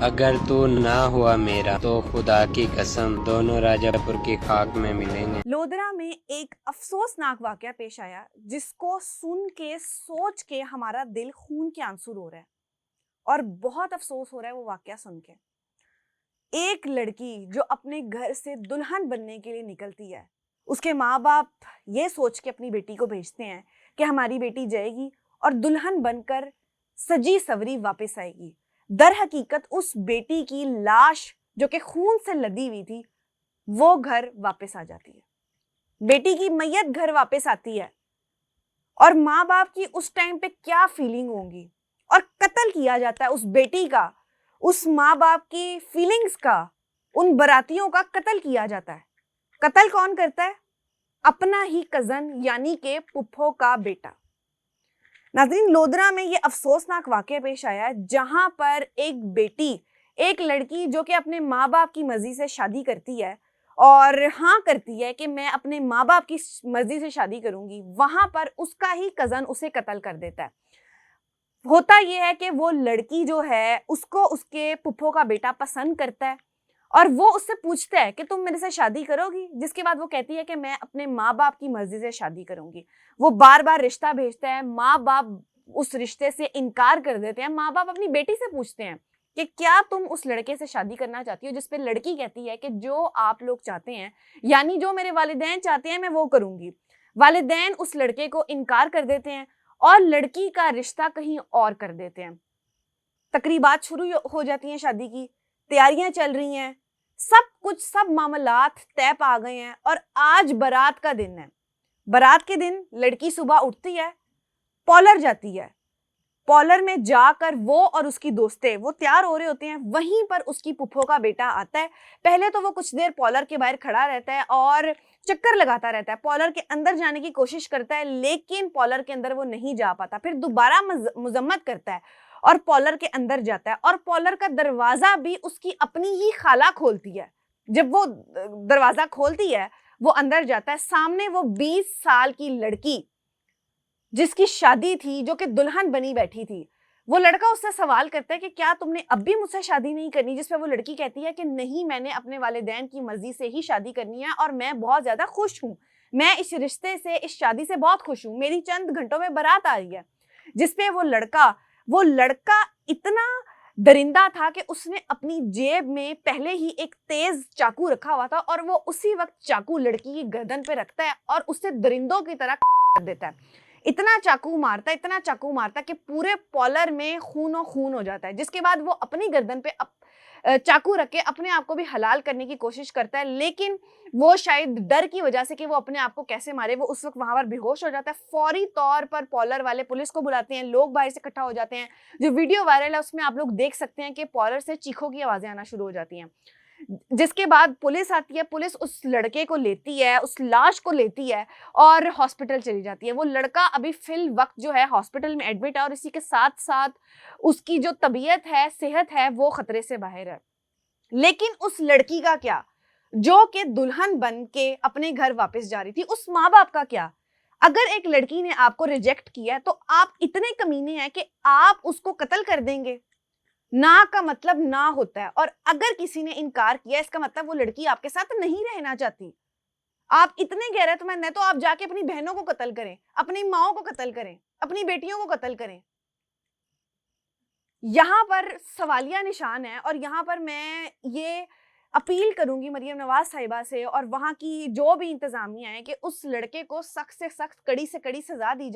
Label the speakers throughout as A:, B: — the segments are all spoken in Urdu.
A: اگر تو نہ ہوا میرا تو خدا کی قسم دونوں راجہ پور کی خاک میں ملیں گے۔
B: لودھرا میں ایک افسوسناک واقعہ پیش آیا جس کو سن کے سوچ کے ہمارا دل خون کے آنسو رو رہا ہے اور بہت افسوس ہو رہا ہے وہ واقعہ سن کے۔ ایک لڑکی جو اپنے گھر سے دلہن بننے کے لیے نکلتی ہے، اس کے ماں باپ یہ سوچ کے اپنی بیٹی کو بھیجتے ہیں کہ ہماری بیٹی جائے گی اور دلہن بن کر سجی سوری واپس آئے گی۔ در حقیقت اس بیٹی کی لاش جو کہ خون سے لدی ہوئی تھی وہ گھر واپس آ جاتی ہے، بیٹی کی میت گھر واپس آتی ہے اور ماں باپ کی اس ٹائم پہ کیا فیلنگ ہوں گی، اور قتل کیا جاتا ہے اس بیٹی کا، اس ماں باپ کی فیلنگز کا، ان براتیوں کا قتل کیا جاتا ہے۔ قتل کون کرتا ہے؟ اپنا ہی کزن یعنی کہ پھپھو کا بیٹا۔ ناظرین، لودھرا میں یہ افسوسناک واقعہ پیش آیا ہے جہاں پر ایک بیٹی، ایک لڑکی جو کہ اپنے ماں باپ کی مرضی سے شادی کرتی ہے اور ہاں کرتی ہے کہ میں اپنے ماں باپ کی مرضی سے شادی کروں گی، وہاں پر اس کا ہی کزن اسے قتل کر دیتا ہے۔ ہوتا یہ ہے کہ وہ لڑکی جو ہے اس کو اس کے پھپھو کا بیٹا پسند کرتا ہے اور وہ اس سے پوچھتا ہے کہ تم میرے سے شادی کرو گی، جس کے بعد وہ کہتی ہے کہ میں اپنے ماں باپ کی مرضی سے شادی کروں گی۔ وہ بار بار رشتہ بھیجتا ہے، ماں باپ اس رشتے سے انکار کر دیتے ہیں۔ ماں باپ اپنی بیٹی سے پوچھتے ہیں کہ کیا تم اس لڑکے سے شادی کرنا چاہتی ہو، جس پہ لڑکی کہتی ہے کہ جو آپ لوگ چاہتے ہیں، یعنی جو میرے والدین چاہتے ہیں میں وہ کروں گی۔ والدین اس لڑکے کو انکار کر دیتے ہیں اور لڑکی کا رشتہ کہیں اور کر دیتے ہیں۔ تقریبات شروع ہو جاتی ہیں، شادی کی تیاریاں چل رہی ہیں، سب معاملات طے پا گئے ہیں اور آج بارات کا دن ہے۔ بارات کے دن لڑکی صبح اٹھتی ہے، پارلر جاتی ہے، پارلر میں جا کر وہ اور اس کی دوستیں وہ تیار ہو رہے ہوتے ہیں، وہیں پر اس کی پھپھو کا بیٹا آتا ہے۔ پہلے تو وہ کچھ دیر پارلر کے باہر کھڑا رہتا ہے اور چکر لگاتا رہتا ہے، پارلر کے اندر جانے کی کوشش کرتا ہے لیکن پارلر کے اندر وہ نہیں جا پاتا، پھر دوبارہ مذمت کرتا ہے اور پارلر کے اندر جاتا ہے اور پارلر کا دروازہ بھی اس کی اپنی ہی خالہ کھولتی ہے۔ جب وہ دروازہ کھولتی ہے وہ اندر جاتا ہے، سامنے وہ 20 سال کی لڑکی جس کی شادی تھی، جو کہ دلہن بنی بیٹھی تھی، وہ لڑکا اس سے سوال کرتا ہے کہ کیا تم نے اب بھی مجھ سے شادی نہیں کرنی، جس پہ وہ لڑکی کہتی ہے کہ نہیں، میں نے اپنے والدین کی مرضی سے ہی شادی کرنی ہے اور میں بہت زیادہ خوش ہوں، میں اس رشتے سے، اس شادی سے بہت خوش ہوں، میری چند گھنٹوں میں بارات آ رہی ہے۔ جس پہ وہ لڑکا اتنا درندہ تھا کہ اس نے اپنی جیب میں پہلے ہی ایک تیز چاقو رکھا ہوا تھا اور وہ اسی وقت چاقو لڑکی کی گردن پہ رکھتا ہے اور اسے درندوں کی طرح کر دیتا ہے۔ اتنا چاقو مارتا کہ پورے پارلر میں خون و خون ہو جاتا ہے، جس کے بعد وہ اپنی گردن پہ چاقو رکھ کے اپنے آپ کو بھی حلال کرنے کی کوشش کرتا ہے، لیکن وہ شاید ڈر کی وجہ سے کہ وہ اپنے آپ کو کیسے مارے، وہ اس وقت وہاں پر بے ہوش ہو جاتا ہے۔ فوری طور پر پارلر والے پولیس کو بلاتے ہیں، لوگ باہر سے اکٹھا ہو جاتے ہیں۔ جو ویڈیو وائرل ہے اس میں آپ لوگ دیکھ سکتے ہیں کہ پارلر سے چیخوں کی آوازیں آنا شروع ہو جاتی ہیں۔ جس کے بعد پولیس آتی ہے، پولیس اس لڑکے کو لیتی ہے، اس لاش کو لیتی ہے اور ہاسپٹل چلی جاتی ہے۔ وہ لڑکا ابھی فی الوقت جو ہے ہاسپٹل میں ایڈمٹ ہے اور اسی کے ساتھ ساتھ اس کی جو طبیعت ہے، صحت ہے، وہ خطرے سے باہر ہے۔ لیکن اس لڑکی کا کیا جو کہ دلہن بن کے اپنے گھر واپس جا رہی تھی؟ اس ماں باپ کا کیا؟ اگر ایک لڑکی نے آپ کو ریجیکٹ کیا ہے تو آپ اتنے کمینے ہیں کہ آپ اس کو قتل کر دیں گے؟ نہ کا مطلب نہ ہوتا ہے، اور اگر کسی نے انکار کیا اس کا مطلب وہ لڑکی آپ کے ساتھ نہیں رہنا چاہتی۔ آپ اتنے غیرت مند ہیں تو آپ جا کے اپنی بہنوں کو قتل کریں، اپنی ماؤں کو قتل کریں، اپنی بیٹیوں کو قتل کریں۔ یہاں پر سوالیہ نشان ہے اور یہاں پر میں یہ اپیل کروں گی مریم نواز صاحبہ سے اور وہاں کی جو بھی انتظامیہ ہے کہ اس لڑکے کو سخت سے سخت، کڑی سے کڑی سزا دی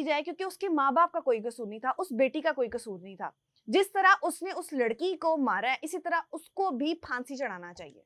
B: جائے کیونکہ اس کے ماں باپ کا کوئی قصور نہیں تھا، اس بیٹی کا کوئی قصور نہیں تھا۔ جس طرح اس نے اس لڑکی کو مارا ہے اسی طرح اس کو بھی پھانسی چڑھانا چاہیے۔